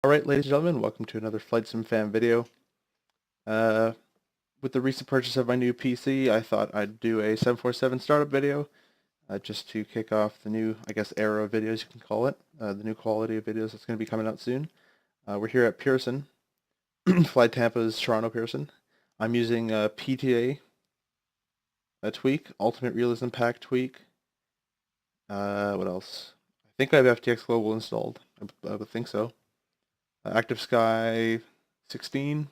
Alright, ladies and gentlemen, welcome to another Flight Sim fan video. With the recent purchase of my new PC, I thought I'd do a 747 startup video, just to kick off the new, I guess, era of videos, you can call it, the new quality of videos that's going to be coming out soon. We're here at Pearson, Fly Tampa's Toronto Pearson. I'm using a PTA tweak, Ultimate Realism Pack tweak. What else? I think I have FTX Global installed. I would think so. Active Sky 16,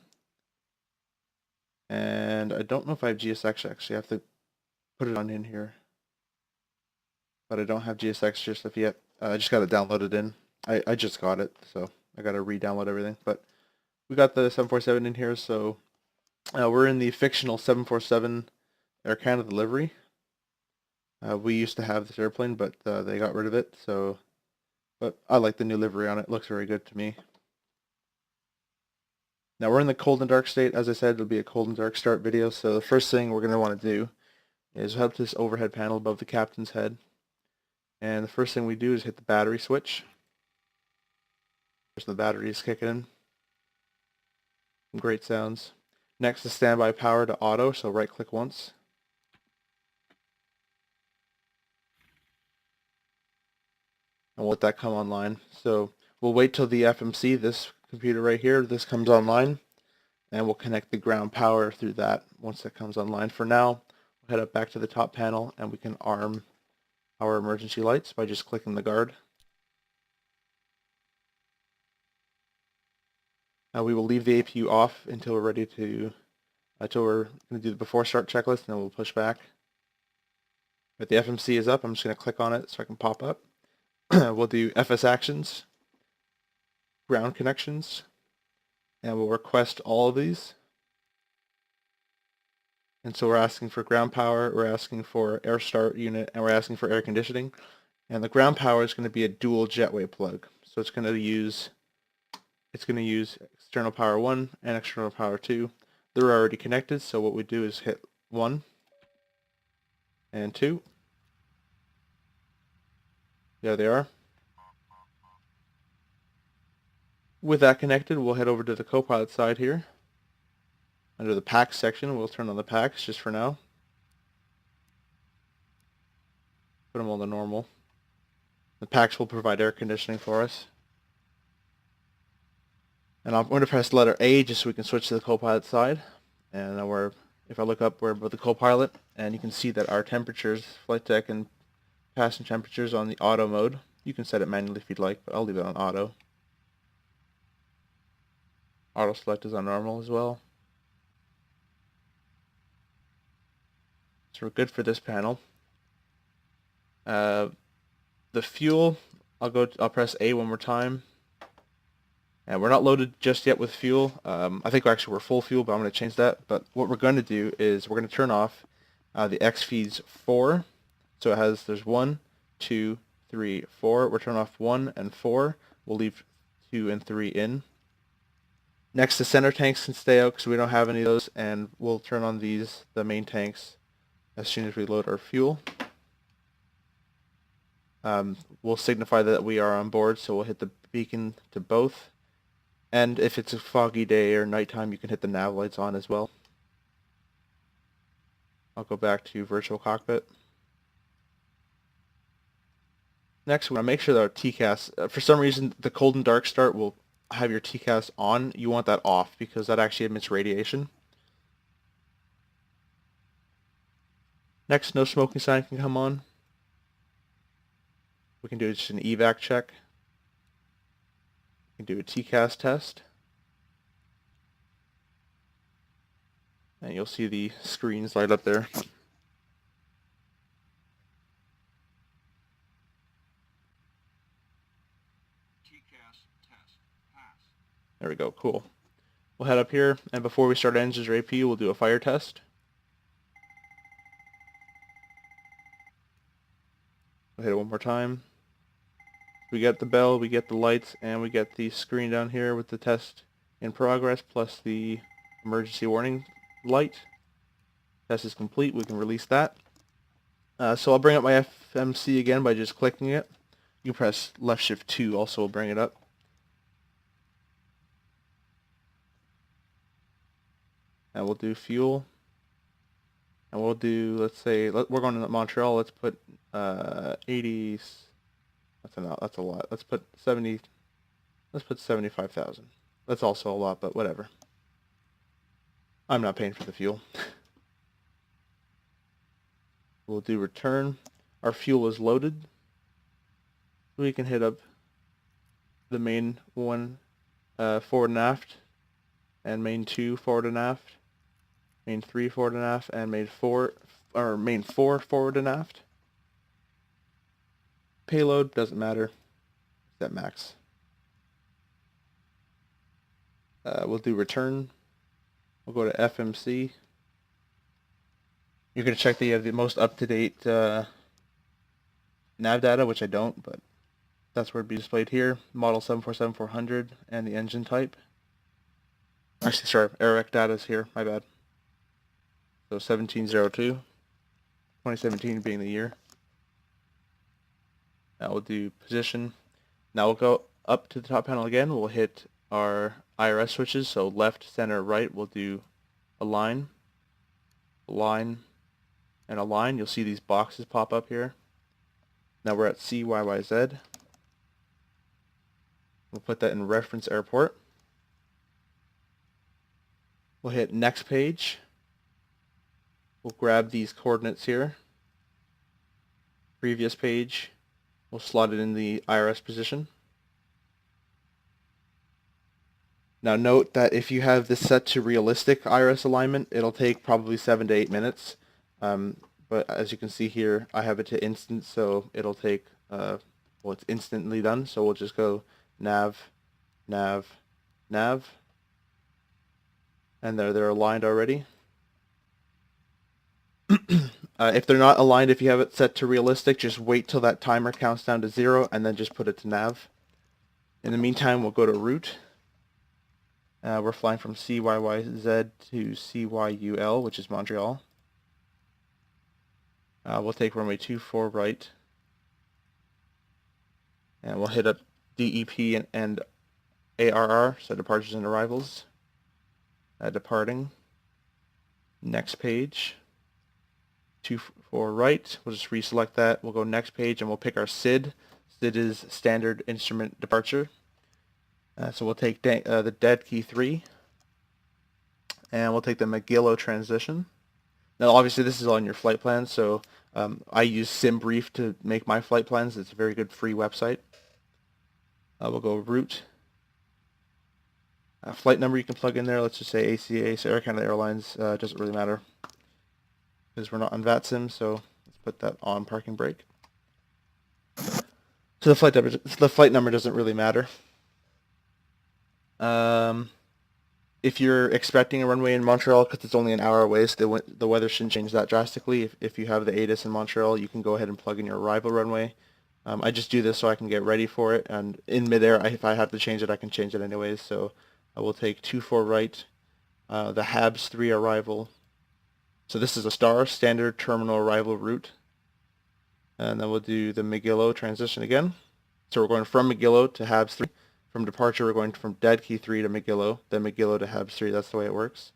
and I don't know if I have GSX actually. I have to put it on in here, but I don't have GSX just yet. I just got it downloaded in. I just got it, so I got to re-download everything. But we got the 747 in here, so we're in the fictional 747 Air Canada livery. We used to have this airplane, but they got rid of it. So, but I like the new livery on it. It looks very good to me. Now we're in the cold and dark state. As I said, it'll be a cold and dark start video. So the first thing we're going to want to do is hook this overhead panel above the captain's head. And the first thing we do is hit the battery switch. There's the batteries kicking in. Some great sounds. Next is standby power to auto, so right click once. And we'll let that come online. So we'll wait till the FMC, this computer right here, this comes online. And we'll connect the ground power through that once that comes online. For now, we'll head up back to the top panel and we can arm our emergency lights by just clicking the guard. We will leave the APU off until we're ready to, until we're going to do the before start checklist, and then we'll push back. But the FMC is up. I'm just going to click on it so I can pop up. We'll do FS actions, ground connections, and we'll request all of these. And so we're asking for ground power, we're asking for air start unit, and we're asking for air conditioning. And the ground power is going to be a dual jetway plug. So it's going to use external power 1 and external power 2. They're already connected, so what we do is hit 1 and 2. There they are. With that connected, we'll head over to the Copilot side here. Under the packs section, we'll turn on the packs just for now. Put them on the normal. The packs will provide air conditioning for us. And I'm going to press letter A just so we can switch to the Copilot side. And if I look up, we're above the Copilot, and you can see that our temperatures, flight deck and passenger temperatures on the auto mode. You can set it manually if you'd like, but I'll leave it on auto. Auto select is on normal as well. So we're good for this panel. The fuel, I'll press A one more time. And we're not loaded just yet with fuel. I think we're full fuel, but I'm going to change that. But what we're going to do is we're going to turn off the X feeds 4. So there's 1, 2, 3, 4. We'll turn off 1 and 4. We'll leave 2 and 3 in. Next, the center tanks can stay out because we don't have any of those, and we'll turn on the main tanks as soon as we load our fuel. We'll signify that we are on board, so we'll hit the beacon to both. And if it's a foggy day or nighttime, you can hit the nav lights on as well. I'll go back to virtual cockpit. Next, we want to make sure that our TCAS, for some reason, the cold and dark start will have your TCAS on. You want that off because that actually emits radiation. Next, no smoking sign can come on. We can do just an evac check. We can do a TCAS test. And you'll see the screens light up there. There we go, cool. We'll head up here, and before we start engines or AP, we'll do a fire test. We'll hit it one more time. We get the bell, we get the lights, and we get the screen down here with the test in progress, plus the emergency warning light. Test is complete, we can release that. So I'll bring up my FMC again by just clicking it. You can press left shift 2 also will bring it up. and we'll do fuel, and we'll do, let's say, we're going to Montreal, let's put 80, that's a lot, let's put 70, let's put 75,000. That's also a lot, but whatever. I'm not paying for the fuel. We'll do return. Our fuel is loaded. We can hit up the main one forward and aft, and main 2 forward and aft, main 3 forward and aft, and main 4 forward and aft. Payload doesn't matter. Set max. We'll do return. We'll go to FMC. You're going to check that you have the most up-to-date nav data, which I don't, but that's where it'd be displayed here. Model 747-400 and the engine type. Actually, sorry, AirEC data is here. My bad. So 1702, 2017 being the year. Now we'll do position. Now we'll go up to the top panel again. We'll hit our IRS switches. So left, center, right. We'll do align, align, and align. You'll see these boxes pop up here. Now we're at CYYZ. We'll put that in reference airport. We'll hit next page. We'll grab these coordinates here. Previous page. We'll slot it in the IRS position. Now note that if you have this set to realistic IRS alignment, it'll take probably 7 to 8 minutes. But as you can see here, I have it to instant, so it'll take, well, it's instantly done. So we'll just go nav, nav, nav. And they're aligned already. If they're not aligned, if you have it set to realistic, just wait till that timer counts down to 0 and then just put it to nav. In the meantime, we'll go to route. We're flying from CYYZ to CYUL, which is Montreal. We'll take runway 24 right. And we'll hit up DEP and ARR, so departures and arrivals. Departing. Next page. 24 right. We'll just reselect that. We'll go next page and we'll pick our SID. SID is standard instrument departure. So we'll take the dead key 3. And we'll take the McGillow transition. Now obviously this is on your flight plan, so I use SimBrief to make my flight plans. It's a very good free website. We'll go route. Flight number you can plug in there. Let's just say ACA, so Air Canada Airlines. Doesn't really matter because we're not on VATSIM, so let's put that on parking brake. So the flight number doesn't really matter. If you're expecting a runway in Montreal, because it's only an hour away, so the weather shouldn't change that drastically. If you have the ATIS in Montreal, you can go ahead and plug in your arrival runway. I just do this so I can get ready for it, and in midair, if I have to change it, I can change it anyways. So I will take 24 right, the HABS 3 arrival. So this is a star, standard terminal arrival route. And then we'll do the McGillow transition again. So we're going from McGillow to HABS 3. From departure, we're going from dead key 3 to McGillow, then McGillow to HABS 3. That's the way it works.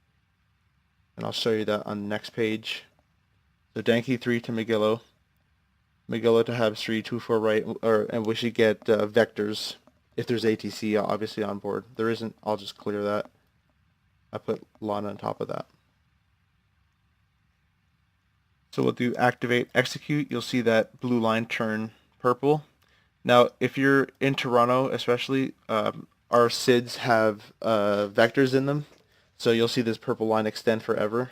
And I'll show you that on the next page. So dead key 3 to McGillow, McGillow to HABS 3, 24 right, and we should get vectors if there's ATC obviously on board. There isn't, I'll just clear that. I put Lana on top of that. So we'll do activate, execute. You'll see that blue line turn purple. Now, if you're in Toronto, especially, our SIDs have vectors in them, so you'll see this purple line extend forever.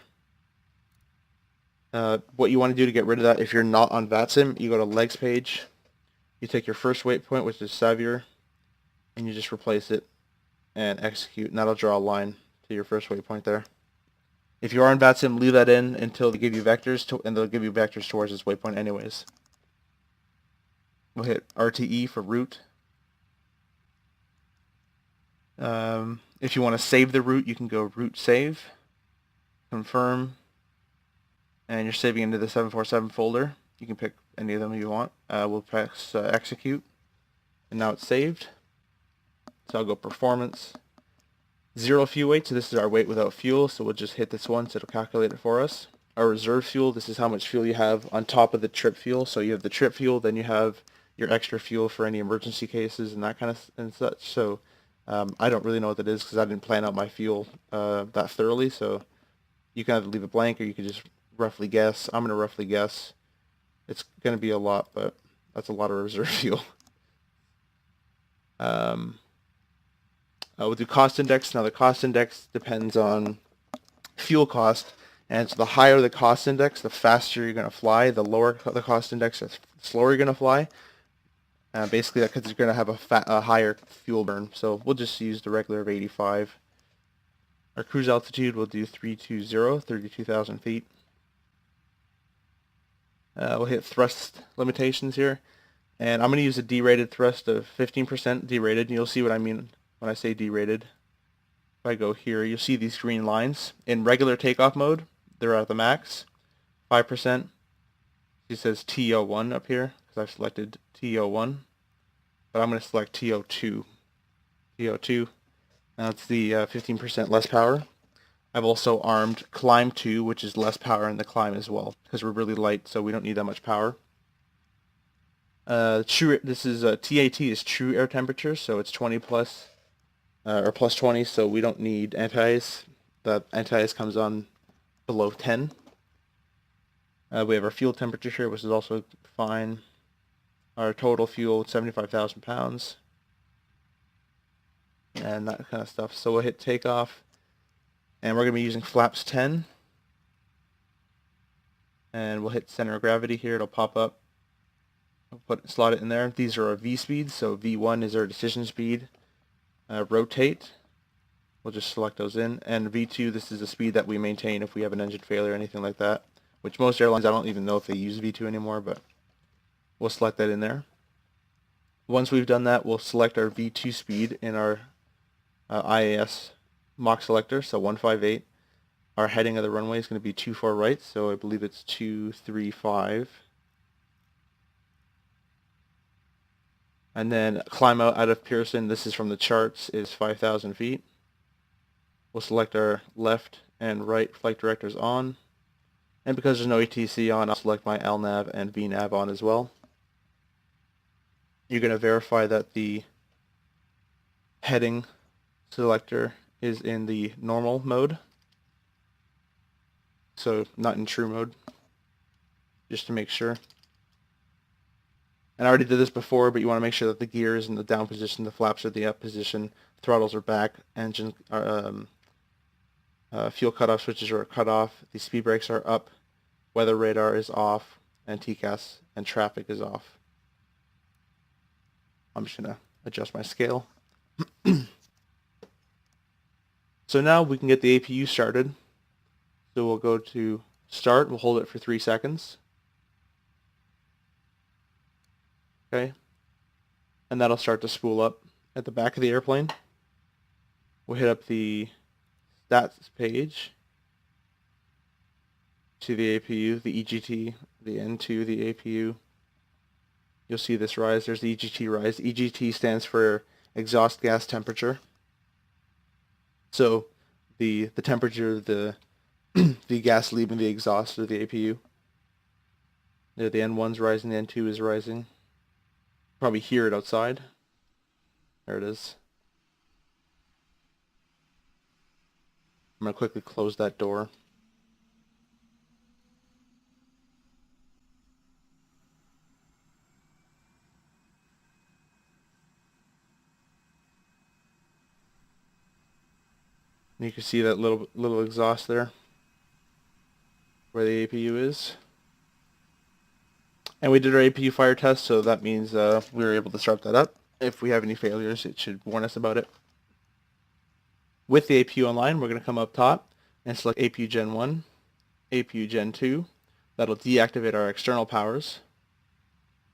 What you want to do to get rid of that, if you're not on VATSIM, you go to legs page, you take your first waypoint, which is Xavier, and you just replace it and execute, and that'll draw a line to your first waypoint there. If you are on VATSIM, leave that in until they give you vectors, and they'll give you vectors towards this waypoint anyways. We'll hit RTE for route. If you want to save the route, you can go route save, confirm, and you're saving into the 747 folder. You can pick any of them you want. We'll press execute, and now it's saved. So I'll go performance, Zero fuel weight, so this is our weight without fuel, so we'll just hit this once, it'll calculate it for us. Our reserve fuel, this is how much fuel you have on top of the trip fuel. So you have the trip fuel, then you have your extra fuel for any emergency cases and that kind of and such. So I don't really know what that is because I didn't plan out my fuel that thoroughly. So you can either leave it blank or you can just roughly guess. I'm going to roughly guess. It's going to be a lot, but that's a lot of reserve fuel. We'll do cost index. Now the cost index depends on fuel cost, and so the higher the cost index, the faster you're going to fly. The lower the cost index, the slower you're going to fly. Basically, that because you're going to have a higher fuel burn. So we'll just use the regular of 85. Our cruise altitude we'll do 320, 32,000 feet. We'll hit thrust limitations here, and I'm going to use a derated thrust of 15% derated. And you'll see what I mean when I say derated. If I go here, you'll see these green lines. In regular takeoff mode, they're at the max, 5%. It says TO1 up here because I've selected TO1, but I'm going to select TO2. TO2, that's the 15% less power. I've also armed Climb 2, which is less power in the climb as well, because we're really light, so we don't need that much power. This is TAT is true air temperature, so it's 20 plus, or plus 20, so we don't need anti-ice. The anti-ice comes on below 10. We have our fuel temperature here, which is also fine. Our total fuel, 75,000 pounds. And that kind of stuff. So we'll hit takeoff. And we're going to be using flaps 10. And we'll hit center of gravity here. It'll pop up. We'll slot it in there. These are our V speeds. So V1 is our decision speed. Rotate. We'll just select those in. And V2, this is the speed that we maintain if we have an engine failure or anything like that. Which most airlines, I don't even know if they use V2 anymore, but we'll select that in there. Once we've done that, we'll select our V2 speed in our IAS Mach selector, so 158. Our heading of the runway is going to be 24 right, so I believe it's 235. And then climb out of Pearson, this is from the charts, is 5,000 feet. We'll select our left and right flight directors on. And because there's no ATC on, I'll select my LNAV and VNAV on as well. You're going to verify that the heading selector is in the normal mode, so not in true mode, just to make sure. And I already did this before, but you want to make sure that the gear is in the down position, the flaps are the up position, throttles are back, engine fuel cutoff switches are cut off, the speed brakes are up, weather radar is off, and TCAS and traffic is off. I'm just going to adjust my scale. So now we can get the APU started. So we'll go to start, we'll hold it for 3 seconds. Okay. And that'll start to spool up at the back of the airplane. We'll hit up the stats page to the APU, the EGT, the N2, the APU. You'll see this rise. There's the EGT rise. EGT stands for exhaust gas temperature. So the temperature, the gas leaving the exhaust of the APU. There, the N1's rising, the N2 is rising. Probably hear it outside. There it is. I'm going to quickly close that door. And you can see that little exhaust there where the APU is. And we did our APU fire test, so that means we were able to start that up. If we have any failures, it should warn us about it. With the APU online, we're going to come up top and select APU Gen 1, APU Gen 2. That'll deactivate our external powers.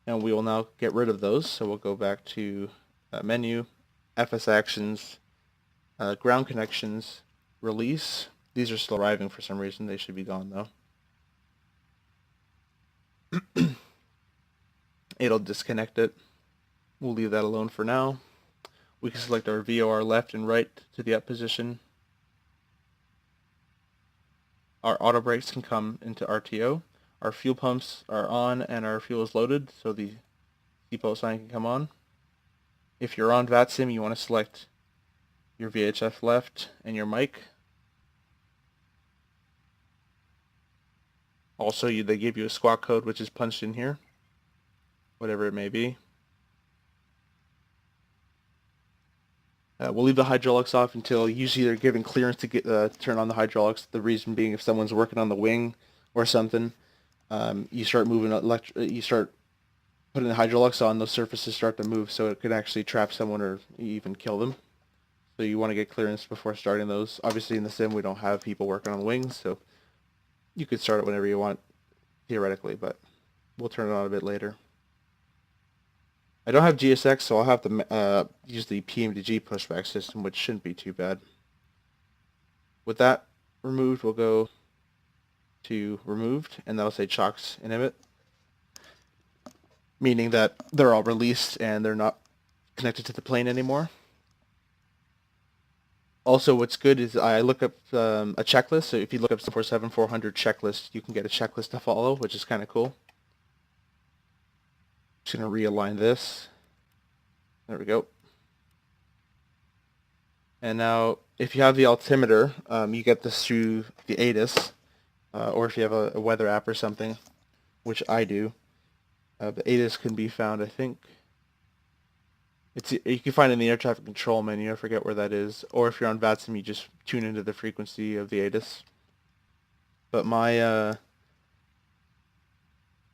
And we will now get rid of those. So we'll go back to menu, FS actions, ground connections, release. These are still arriving for some reason. They should be gone though. It'll disconnect it. We'll leave that alone for now. We can select our VOR left and right to the up position. Our auto brakes can come into RTO. Our fuel pumps are on and our fuel is loaded, so the depot sign can come on. If you're on VATSIM, you want to select your VHF left and your mic. Also, they give you a squawk code, which is punched in here, whatever it may be. We'll leave the hydraulics off until usually they're giving clearance to get turn on the hydraulics. The reason being, if someone's working on the wing or something, you start moving you start putting the hydraulics on, those surfaces start to move, so it could actually trap someone or even kill them. So you want to get clearance before starting those. Obviously, in the sim, we don't have people working on the wings, so you could start it whenever you want, theoretically, but we'll turn it on a bit later. I don't have GSX, so I'll have to use the PMDG pushback system, which shouldn't be too bad. With that removed, we'll go to removed, and that'll say chocks inhibit, meaning that they're all released and they're not connected to the plane anymore. Also, what's good is I look up a checklist, so if you look up 747-400 checklist, you can get a checklist to follow, which is kind of cool. Just going to realign this. There we go. And now, if you have the altimeter, you get this through the ATIS, or if you have a weather app or something, which I do. The ATIS can be found, I think, you can find it in the air traffic control menu. I forget where that is. Or if you're on VATSIM, you just tune into the frequency of the ATIS. But my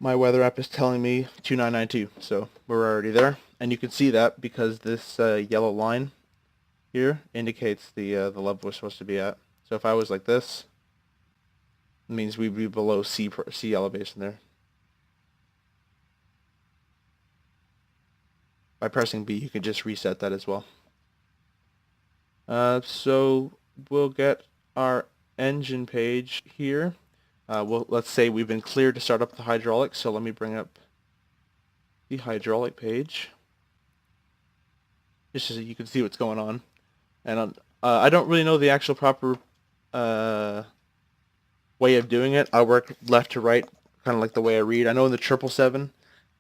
weather app is telling me 2992, so we're already there. And you can see that because this yellow line here indicates the level we're supposed to be at. So if I was like this, it means we'd be below sea elevation there. By pressing B, you can just reset that as well. So we'll get our engine page here. Let's say we've been cleared to start up the hydraulics, so let me bring up the hydraulic page, just so you can see what's going on. And I don't really know the actual proper way of doing it. I work left to right, kind of like the way I read. I know in the 777,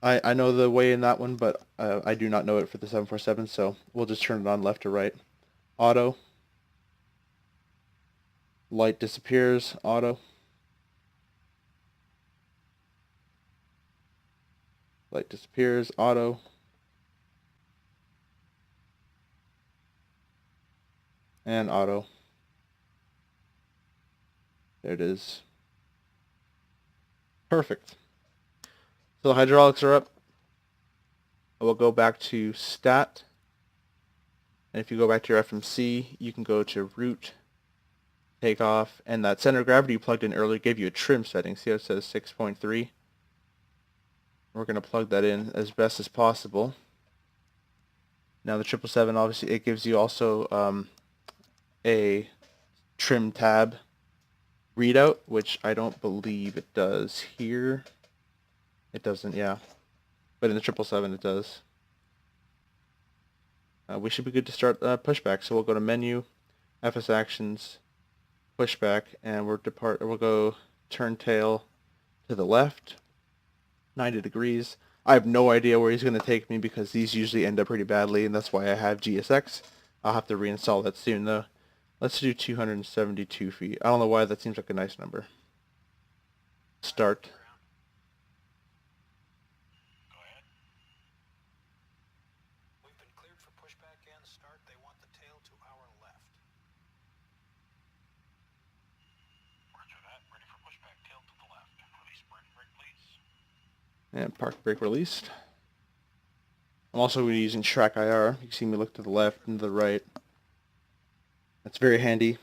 I know the way in that one, but I do not know it for the 747, so we'll just turn it on left to right. Auto. Light disappears, auto. Light disappears, auto. And auto. There it is. Perfect. So the hydraulics are up. I will go back to stat. And if you go back to your FMC, you can go to root, takeoff, and that center of gravity you plugged in earlier gave you a trim setting. See how it says 6.3? We're going to plug that in as best as possible. Now the 777, obviously, it gives you also a trim tab readout, which I don't believe it does here. It doesn't, yeah. But in the 777 it does. We should be good to start pushback. So we'll go to menu, FS actions, pushback, and we'll go turn tail to the left, 90 degrees. I have no idea where he's going to take me because these usually end up pretty badly, and that's why I have GSX. I'll have to reinstall that soon though. Let's do 272 feet. I don't know why that seems like a nice number. Start. Go ahead. We've been cleared for pushback and start. They want the tail to our left. Roger that. Ready for pushback. Tail to the left. Release brake, please. And park brake released. I'm also going to be using track IR. You can see me look to the left and to the right. That's very handy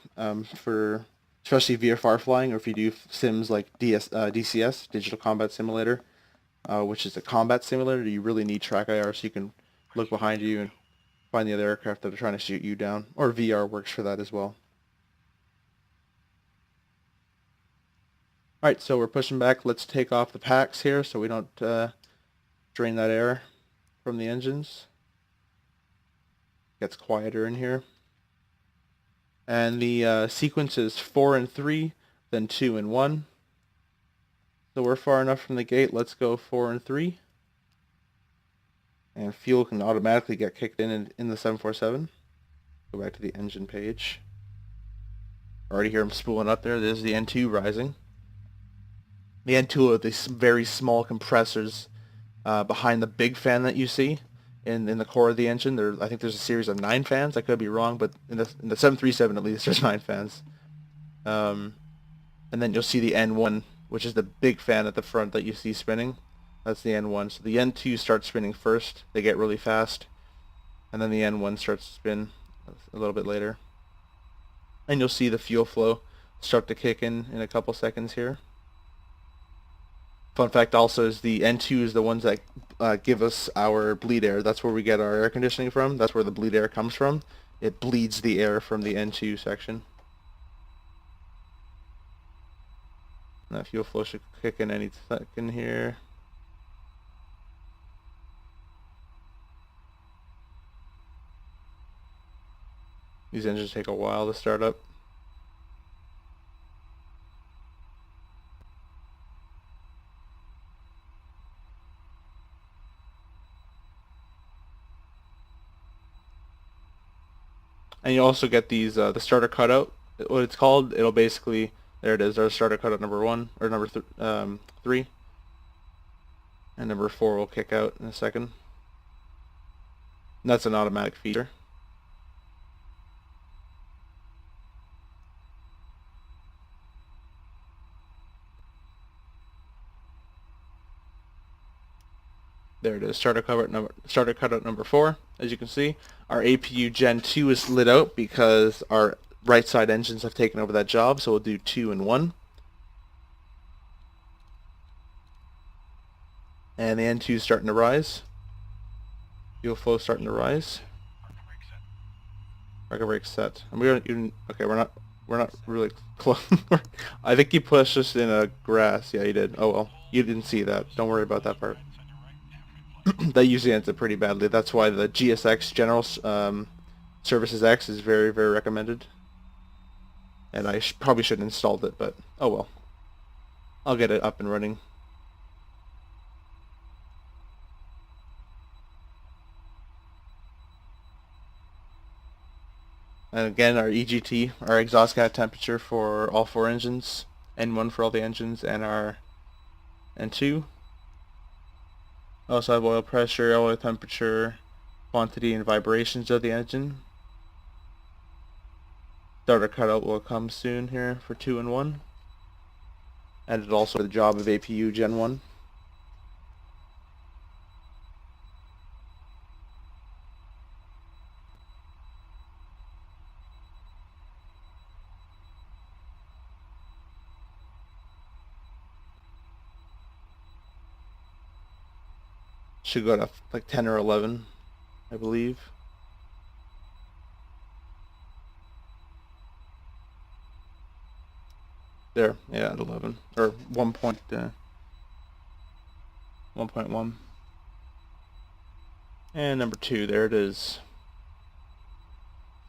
for especially VFR flying, or if you do sims like DCS, Digital Combat Simulator, which is a combat simulator. You really need track IR so you can look behind you and find the other aircraft that are trying to shoot you down. Or VR works for that as well. Alright, so we're pushing back. Let's take off the packs here so we don't drain that air from the engines. gets quieter in here. And the sequence is 4 and 3, then 2 and 1. So we're far enough from the gate. Let's go 4 and 3. And fuel can automatically get kicked in the 747. Go back to the engine page. Already hear them spooling up there. There's the N2 rising. The N2 are these very small compressors behind the big fan that you see in the core of the engine. I think there's a series of 9 fans. I could be wrong, but in the 737 at least, there's 9 fans. And then you'll see the N1, which is the big fan at the front that you see spinning. That's the N1. So the N2 starts spinning first. They get really fast. And then the N1 starts to spin a little bit later. And you'll see the fuel flow start to kick in a couple seconds here. Fun fact also is the N2 is the ones that give us our bleed air. That's where we get our air conditioning from. That's where the bleed air comes from. It bleeds the air from the N2 section. And that fuel flow should kick in any second here. These engines take a while to start up. And you also get these, the starter cutout, what it's called. It'll basically, there it is, our starter cutout number 1, or number 3. And number 4 will kick out in a second. And that's an automatic feature. There it is, starter cutout number 4. As you can see, our APU Gen 2 is lit out because our right side engines have taken over that job, so we'll do 2 and 1. And the N2 is starting to rise. Fuel flow starting to rise. Parking brake set. And we don't even, okay, we're not really close. I think he pushed us in a grass. Yeah, he did. Oh well, you didn't see that. Don't worry about that part. That usually ends up pretty badly. That's why the GSX General Services X is very, very recommended. And I probably should have installed it, but oh well. I'll get it up and running. And again, our EGT, our exhaust gas temperature for all 4 engines, N1 for all the engines, and our N2. Also have oil pressure, oil temperature, quantity, and vibrations of the engine. Starter cutout will come soon here for 2 and 1. And it also the job of APU Gen 1. Should go to like 10 or 11, I believe. There, yeah, at 11 or 1.1. And number 2, there it is.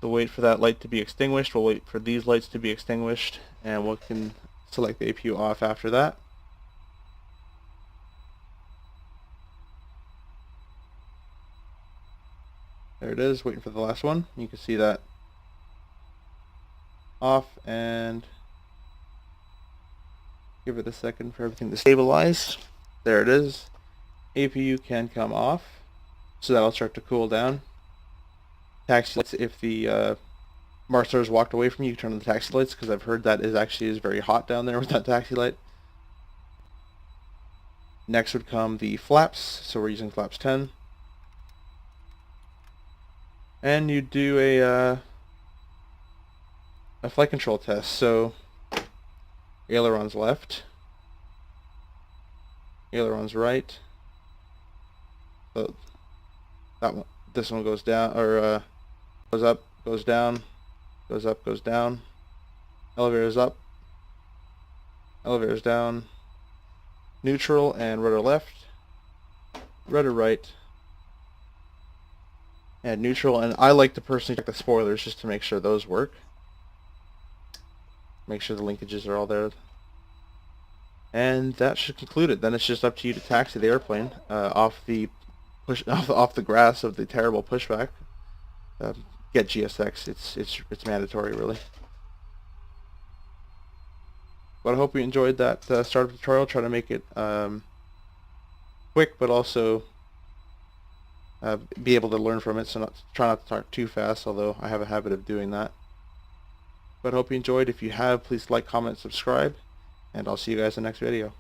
So wait for that light to be extinguished. We'll wait for these lights to be extinguished, and we can select the APU off after that. There it is, waiting for the last one. You can see that off, and give it a second for everything to stabilize. There it is. APU can come off, so that'll start to cool down. Taxi lights, if the Marstar has walked away from you, turn on the taxi lights, because I've heard that is very hot down there with that taxi light. Next would come the flaps, so we're using flaps 10. And you do a flight control test. So ailerons left, ailerons right. So this one goes down, or goes up, goes down, goes up, goes down. Elevators up, elevators down. Neutral and rudder left, rudder right. and neutral, and I like to personally check the spoilers just to make sure those work. Make sure the linkages are all there. And that should conclude it. Then it's just up to you to taxi the airplane off the grass of the terrible pushback. Get GSX. It's mandatory, really. But I hope you enjoyed that startup tutorial. Try to make it quick, but also be able to learn from it. So try not to talk too fast, although I have a habit of doing that. But I hope you enjoyed. If you have, please like, comment, subscribe, and I'll see you guys in the next video.